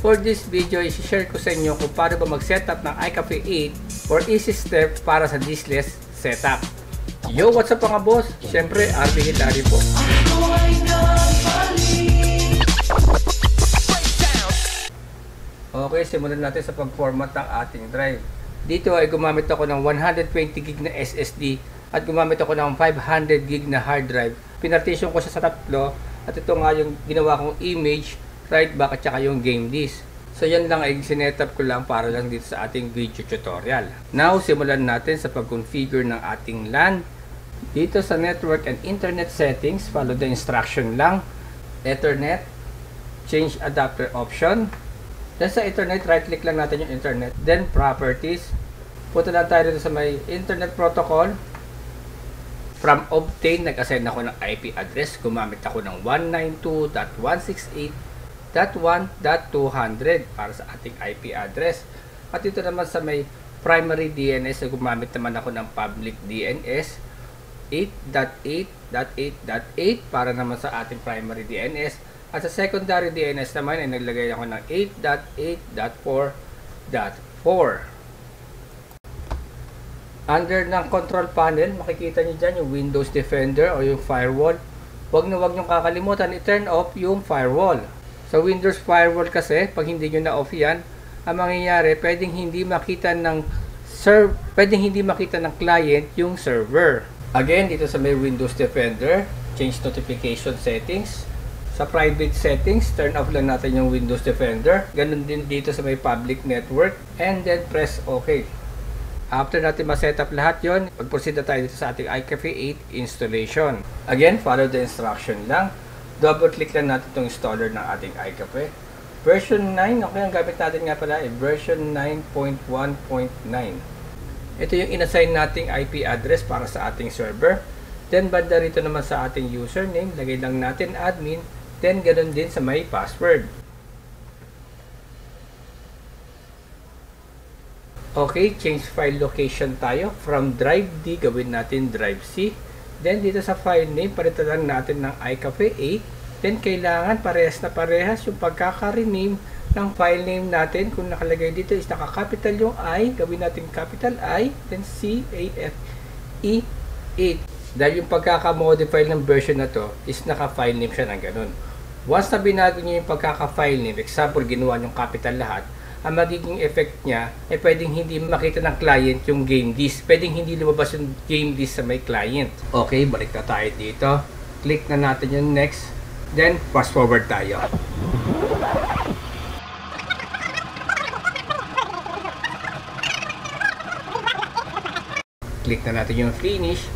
For this video, i-share ko sa inyo kung paano ba mag-setup ng iCafe 8 or easy step para sa diskless setup. Yo, what's up mga boss? Siyempre, RB Hilary po. Okay, simulan natin sa pag-format ng ating drive. Dito ay gumamit ako ng 120GB na SSD at gumamit ako ng 500GB na hard drive. Pinartition ko siya sa tatlo at ito nga yung ginawa kong image, write back at saka yung game disk. So yan lang ay sinetup ko lang para lang dito sa ating video tutorial. Now, simulan natin sa pag-configure ng ating LAN. Dito sa network and internet settings, follow the instruction lang. Ethernet, change adapter option. Then sa internet, right click lang natin yung internet. Then properties. Punta lang tayo dito sa may internet protocol. From obtain, nag-assign ako ng IP address. Gumamit ako ng 192.168.1.200 para sa ating IP address. At dito naman sa may primary DNS, gumamit naman ako ng public DNS 8.8.8.8 para naman sa ating primary DNS. At sa secondary DNS naman ay naglagay ako ng 8.8.4.4. Under ng control panel, makikita nyo dyan yung Windows Defender o yung firewall. Huwag nyo kakalimutan i-turn off yung firewall. Sa Windows Firewall kasi, pag hindi nyo na-off yan, ang mangyayari, pwedeng hindi makita ng client yung server. Again, dito sa may Windows Defender, change notification settings. Sa private settings, turn off lang natin yung Windows Defender. Ganun din dito sa may public network. And then press OK. After natin ma-setup lahat yon, mag-proceed na tayo dito sa ating iCafe 8 installation. Again, follow the instruction lang. Double-click lang natin itong installer ng ating iCafe. Version 9, okay, ang gamit natin nga pala ay version 9.1.9. Ito yung inassign nating IP address para sa ating server. Then, banda rito naman sa ating username, lagay lang natin admin. Then, ganun din sa may password. Okay, change file location tayo. From drive D, gawin natin drive C. Then, dito sa file name, palitan lang natin ng iCafe 8. Then, kailangan parehas na parehas yung pagkaka-rename ng file name natin. Kung nakalagay dito is naka-capital yung I, gawin natin capital I, then C-A-F-E 8. Dahil yung pagkaka-modify ng version na to is naka-file name siya ng ganun. Once na binago nyo yung pagkaka-file name, example, ginawa yung capital lahat, ang magiging effect niya ay pwedeng hindi makita ng client yung game disk. Pwedeng hindi lumabas yung game disk sa may client. Okay, balik na tayo dito. Click na natin yung next. Then, fast forward tayo. Click na natin yung finish.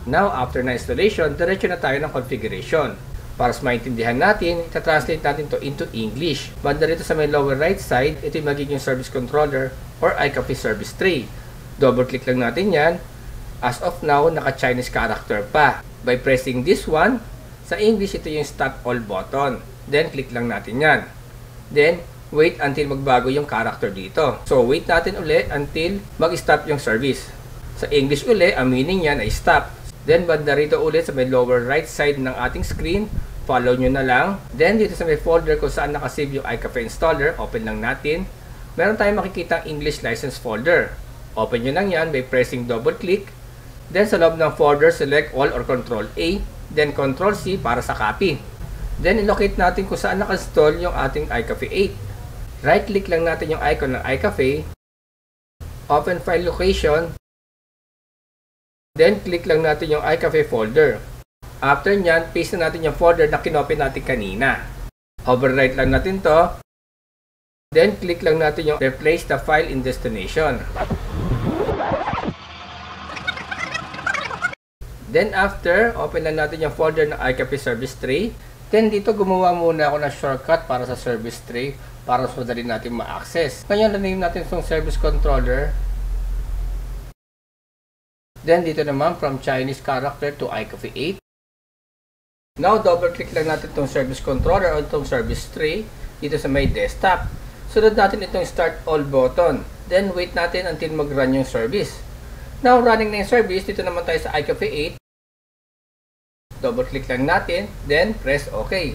Now, after na installation, diretso na tayo ng configuration. Para sa maintindihan natin, ita-translate natin to into English. Banda rito sa may lower right side, ito yung magiging service controller or iCafe service tray. Double-click lang natin yan. As of now, naka-Chinese character pa. By pressing this one, sa English, ito yung stop all button. Then, click lang natin yan. Then, wait until magbago yung character dito. So, wait natin ulit until mag-stop yung service. Sa English ulit, ang meaning yan ay stop. Then, banda rito ulit sa may lower right side ng ating screen, follow nyo na lang. Then, dito sa may folder kung saan nakasave yung iCafe installer, open lang natin. Meron tayong makikita English license folder. Open nyo lang yan by pressing double click. Then, sa loob ng folder, select all or control A. Then, control C para sa copy. Then, ilocate natin kung saan naka-install yung ating iCafe 8. Right click lang natin yung icon ng iCafe. Open file location. Then, click lang natin yung iCafe folder. After nyan, paste na natin yung folder na kinopy natin kanina. Overwrite lang natin to. Then, click lang natin yung replace the file in destination. Then, after, open lang natin yung folder ng iCafe service tray. Then, dito gumawa muna ako ng shortcut para sa service tray para mas madali natin ma-access. Ngayon, name natin itong service controller. Then, dito naman, from Chinese character to iCafe 8. Now, double-click lang natin itong service controller o itong service tray dito sa may desktop. Sunod natin itong start all button. Then, wait natin until mag-run yung service. Now, running na yung service, dito naman tayo sa iCafe 8. Double-click lang natin, then press OK.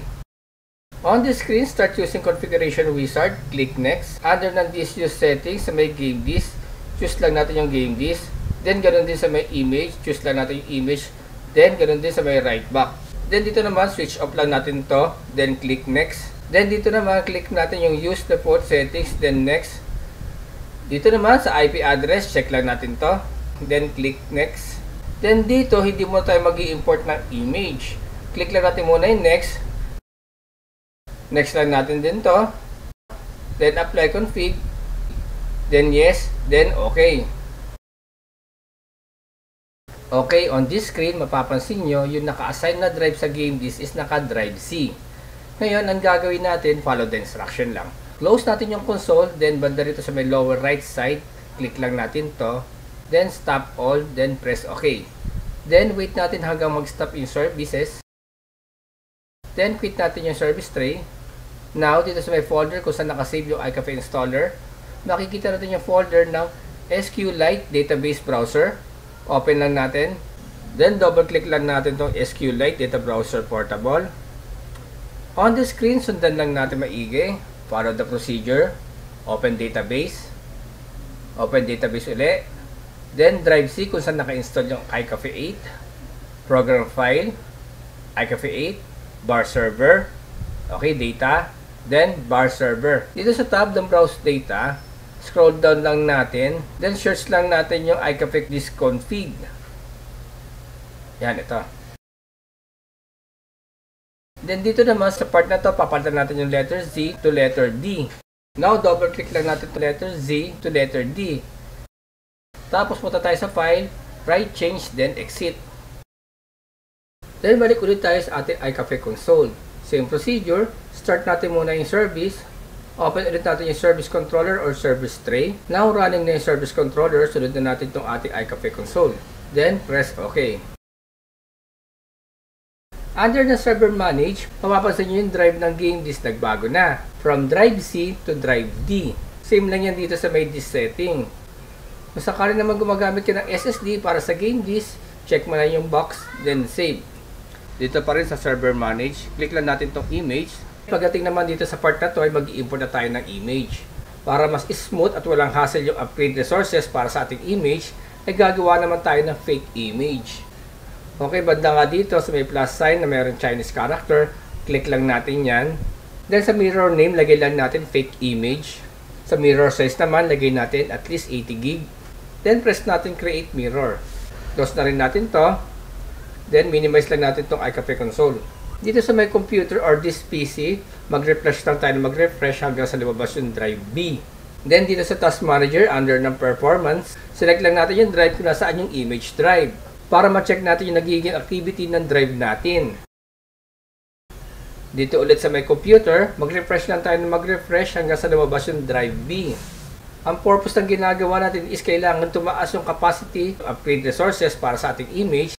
On the screen, start using Configuration Wizard. Click Next. Under ng Disk Use Settings sa may Game Disk, choose lang natin yung Game Disk. Then, ganoon din sa may Image. Choose lang natin yung Image. Then, ganoon din sa may Right Back. Then, dito naman, switch off lang natin to. Then, click Next. Then, dito naman, click natin yung Use Default Settings. Then, Next. Dito naman, sa IP address, check lang natin to. Then, click Next. Then, dito, hindi mo tayo mag-i-import ng image. Click lang natin muna yung Next. Next lang natin din to. Then apply config. Then yes. Then okay. Okay, on this screen, mapapansin nyo, yung naka-assign na drive sa game disk is naka-drive C. Ngayon, ang gagawin natin, follow the instruction lang. Close natin yung console, then banda rito sa may lower right side, click lang natin to. Then stop all, then press OK. Then wait natin hanggang mag-stop yung services. Then quit natin yung service tray. Now, dito sa may folder kung saan nakasave yung iCafe installer, makikita natin yung folder ng SQLite Database Browser. Open lang natin. Then, double-click lang natin itong SQLite Data Browser Portable. On the screen, sundan lang natin maigi. Follow the procedure. Open Database. Open Database uli. Then, Drive C kung saan naka-install yung iCafe 8. Program File. iCafe 8. Bar Server. Okay, Data. Then, bar server. Dito sa tab ng browse data, scroll down lang natin. Then, search lang natin yung iCafe disk config. Yan, ito. Then, dito naman sa part na to, papalitan natin yung letter Z to letter D. Now, double-click lang natin to letter Z to letter D. Tapos, punta tayo sa file, write change, then exit. Then, balik ulit tayo sa ating iCafe console. Same procedure. Start natin muna yung service. Open ulit natin yung service controller or service tray. Now, running na yung service controller. Sunod na natin itong ating iCafe console. Then, press OK. Under the server manage, mapapansin nyo yung drive ng game disk nagbago na. From drive C to drive D. Same lang yan dito sa may disk setting. Kung sakali naman gumagamit ka ng SSD para sa game disk, check mo na yung box, then save. Dito pa rin sa server manage, click lang natin itong image. Pagdating naman dito sa part na to ay mag-i-import na tayo ng image. Para mas smooth at walang hassle yung upgrade resources para sa ating image, ay gagawa naman tayo ng fake image. Okay, banda nga dito sa may plus sign na mayroong Chinese character, click lang natin yan. Then sa mirror name, lagay lang natin fake image. Sa mirror size naman, lagay natin at least 80 GB. Then press natin create mirror. Close na rin natin to. Then minimize lang natin itong iCafe console. Dito sa may computer or this PC, mag-refresh lang tayo na mag-refresh hanggang sa lumabas yung drive B. Then dito sa task manager, under ng performance, select lang natin yung drive kung nasaan yung image drive para ma-check natin yung nagiging activity ng drive natin. Dito ulit sa may computer, mag-refresh lang tayo na mag-refresh hanggang sa lumabas yung drive B. Ang purpose ng ginagawa natin is kailangan tumaas yung capacity, upgrade resources para sa ating image.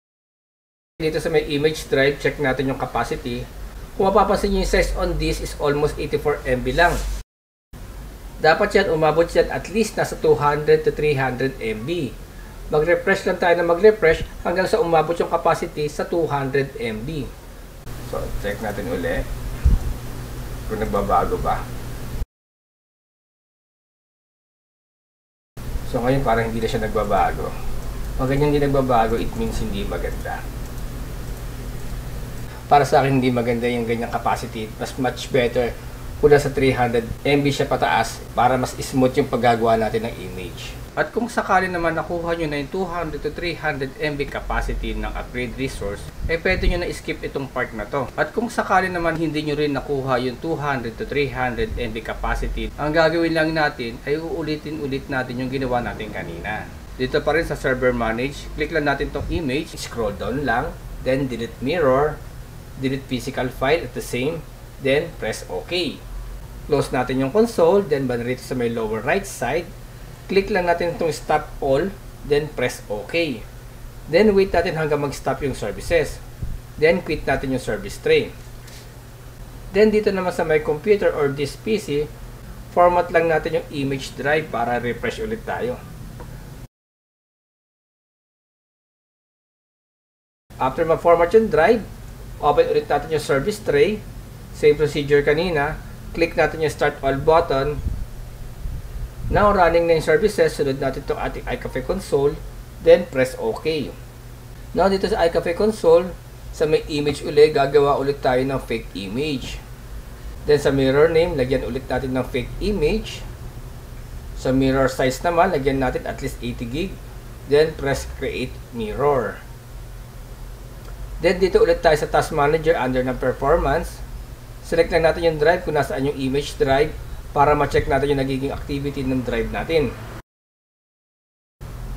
Dito sa may image drive, check natin yung capacity. Kung mapapansin nyo yung size on this is almost 84 MB lang. Dapat yan, umabot yan at least nasa 200 to 300 MB. Mag-refresh lang tayo na mag-refresh hanggang sa umabot yung capacity sa 200 MB. So, check natin ulit kung nagbabago ba. So, ngayon parang hindi na siya nagbabago. Pag ganyan hindi nagbabago, it means hindi maganda. Para sa akin, hindi maganda yung ganyang capacity. Mas much better kung nasa 300 MB siya pataas para mas smooth yung paggagawa natin ng image. At kung sakali naman nakuha nyo na yung 200 to 300 MB capacity ng upgrade resource, pwede nyo na skip itong part na to. At kung sakali naman hindi nyo rin nakuha yung 200 to 300 MB capacity, ang gagawin lang natin ay uulitin ulit natin yung ginawa natin kanina. Dito pa rin sa server manage, click lang natin tong image, scroll down lang, then delete mirror, delete physical file at the same, then press OK. Close natin yung console, then banrito sa may lower right side, click lang natin itong stop all, then press OK. Then wait natin hanggang mag-stop yung services. Then quit natin yung service tray. Then dito naman sa my computer or this PC, format lang natin yung image drive para refresh ulit tayo. After ma-format yung drive, open ulit natin yung service tray. Same procedure kanina. Click natin yung Start All button. Now, running na yung services. Sunod natin itong ating iCafe console. Then, press OK. Now, dito sa iCafe console, sa may image uli, gagawa ulit tayo ng fake image. Then, sa mirror name, lagyan ulit natin ng fake image. Sa mirror size naman, lagyan natin at least 80 gig. Then, press Create Mirror. Then, dito ulit tayo sa Task Manager under ng Performance. Select lang natin yung drive kung nasaan yung image drive para ma-check natin yung nagiging activity ng drive natin.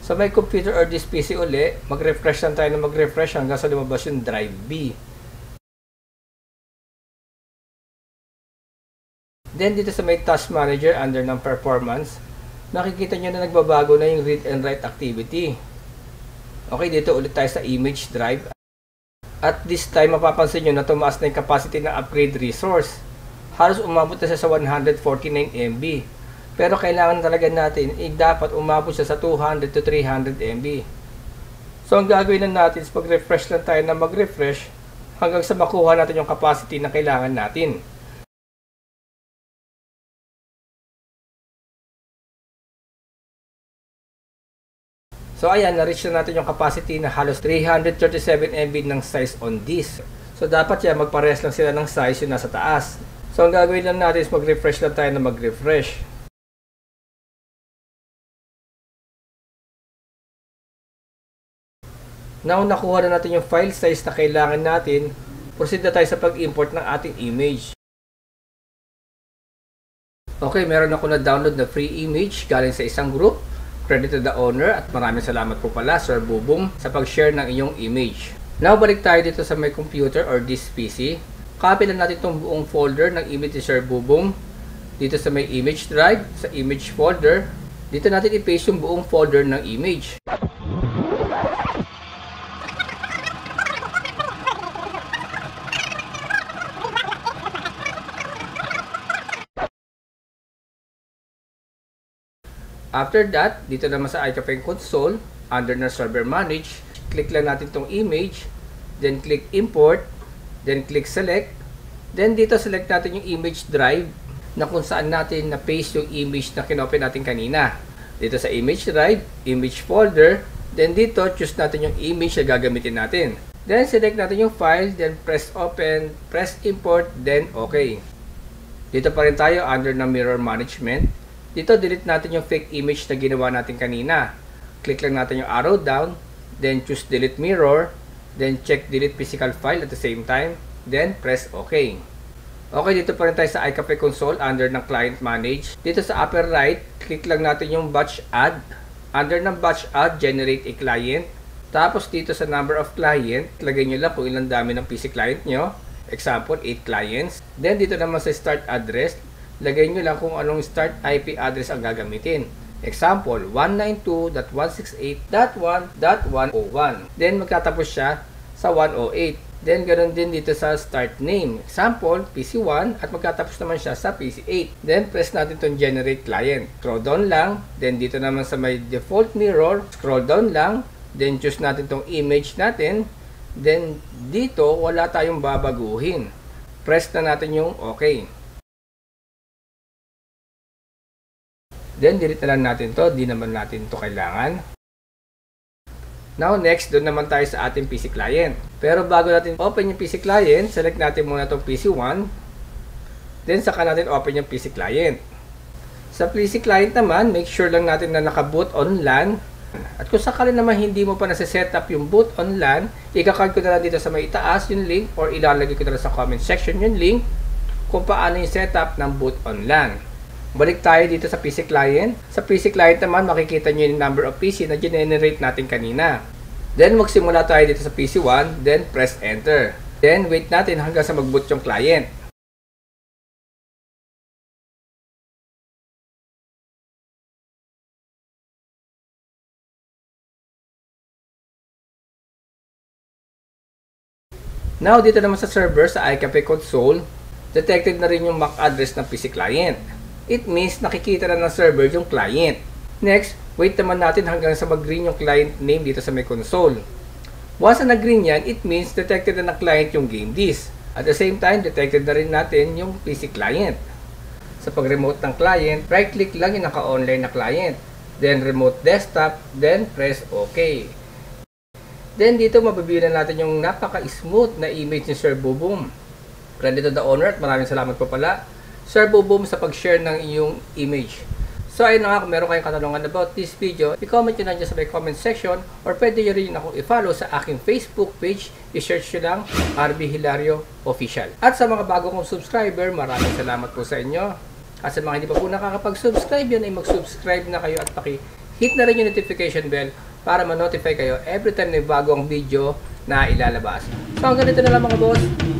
Sa my computer or this PC uli, mag-refresh lang tayo na mag-refresh hanggang sa lumabas yung drive B. Then dito sa may Task Manager under ng Performance, nakikita nyo na nagbabago na yung read and write activity. Okay, dito ulit tayo sa image drive. At this time, mapapansin nyo na tumaas na yung capacity ng upgrade resource. Halos umabot na siya sa 149 MB. Pero kailangan talaga natin, dapat umabot siya sa 200 to 300 MB. So, ang gagawin na natin is mag-refresh lang tayo na mag-refresh hanggang sa makuha natin yung capacity na kailangan natin. So ayan, na-reach na natin yung capacity na halos 337 MB ng size on disk. So dapat yan, magparehas lang sila ng size yung nasa taas. So ang gagawin lang natin is mag-refresh lang tayo na mag-refresh. Now nakuha na natin yung file size na kailangan natin, proceed na tayo sa pag-import ng ating image. Okay, meron ako na-download na free image galing sa isang group. Credit to the owner at maraming salamat po pala Sir Bubong sa pag-share ng iyong image. Now balik tayo dito sa my computer or this PC. Copy lang natin itong buong folder ng image ni Sir Bubong. Dito sa may image drive, sa image folder, dito natin i-paste yung buong folder ng image. After that, dito naman sa iCafe console, under na server manage, click lang natin itong image, then click import, then click select, then dito select natin yung image drive na kung saan natin na-paste yung image na kinopen natin kanina. Dito sa image drive, image folder, then dito choose natin yung image na gagamitin natin. Then select natin yung file, then press open, press import, then okay. Dito pa rin tayo under na mirror management. Dito, delete natin yung fake image na ginawa natin kanina. Click lang natin yung arrow down, then choose delete mirror, then check delete physical file at the same time, then press OK. Okay, dito pa rin tayo sa iCafe console under ng client manage. Dito sa upper right, click lang natin yung batch add. Under ng batch add, generate a client. Tapos dito sa number of client, lagay nyo lang kung ilang dami ng PC client nyo. Example, 8 clients. Then dito naman sa start address, lagay nyo lang kung anong start IP address ang gagamitin. Example, 192.168.1.101. Then, magtatapos siya sa 108. Then, ganoon din dito sa start name. Example, PC1 at magtatapos naman siya sa PC8. Then, press natin itong generate client. Scroll down lang. Then, dito naman sa may default mirror, scroll down lang. Then, choose natin itong image natin. Then, dito, wala tayong babaguhin. Press na natin yung OK. Then, delete na lang natin to. Di naman natin to kailangan. Now, next, doon naman tayo sa ating PC client. Pero bago natin open yung PC client, select natin muna itong PC1. Then, saka natin open yung PC client. Sa PC client naman, make sure lang natin na naka-boot on LAN. At kung sakali naman hindi mo pa nasa-set up yung boot on LAN, ika-card ko na lang dito sa may itaas yung link or ilalagay ko na lang sa comment section yung link kung paano yung setup ng boot on LAN. Balik tayo dito sa PC client. Sa PC client naman, makikita nyo yung number of PC na generate natin kanina. Then, magsimula tayo dito sa PC1, then press enter. Then, wait natin hanggang sa mag-boot yung client. Now, dito naman sa server, sa iCafe console, detected na rin yung MAC address ng PC client. It means nakikita na ng server yung client. Next, wait naman natin hanggang sa mag-green yung client name dito sa may console. Once na nag-green yan, it means detected na ng client yung game disk. At the same time, detected na rin natin yung PC client. Sa pag-remote ng client, right-click lang yung naka-online na client. Then remote desktop, then press OK. Then dito mabibili natin yung napaka-smooth na image ni Sir Boom. Credit to the owner at maraming salamat po pala, Sir Boom, sa pag-share ng iyong image. So ayun na nga, kung meron kayong katanungan about this video, i-comment nyo lang dyan sa may comment section or pwede nyo rin ako i-follow sa aking Facebook page. I-search nyo lang RB Hilario Official. At sa mga bago kong subscriber, maraming salamat po sa inyo. At sa mga hindi pa po nakakapag-subscribe yun, ay mag-subscribe na kayo at paki-hit na rin yung notification bell para ma-notify kayo every time na bago ang video na ilalabas. So hanggang dito na lang mga boss.